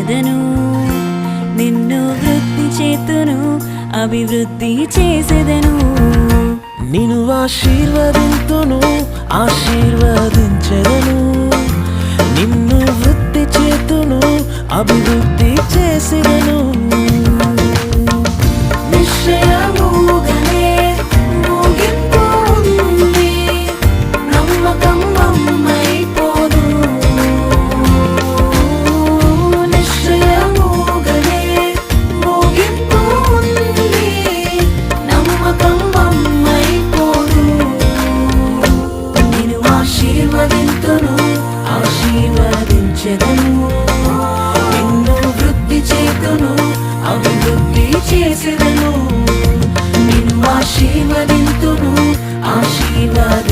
దీవించెదను, నిన్ను వృద్ధి చేతును, అభివృద్ధి చేసెదను. నిన్ను ఆశీర్వదింతును, ఆశీర్వదించెదను, నిన్ను వృద్ధి చేతును, అభివృద్ధి చేసెదను. నిశ్చయముగానే ముగింపు ఉంది, నమ్మకం వమ్మైపోదు. నిశ్చయముగానే ముగింపు ఉంది, నమ్మకం వమ్మైపోదు. నేను ఆశీర్వదింతును, ఆశీర్వదించెదను, నిన్ను వృద్ధి చేతును, అభివృద్ధి చేసెదను. నిన్ను ఆశీర్వదింతును, ఆశీర్వది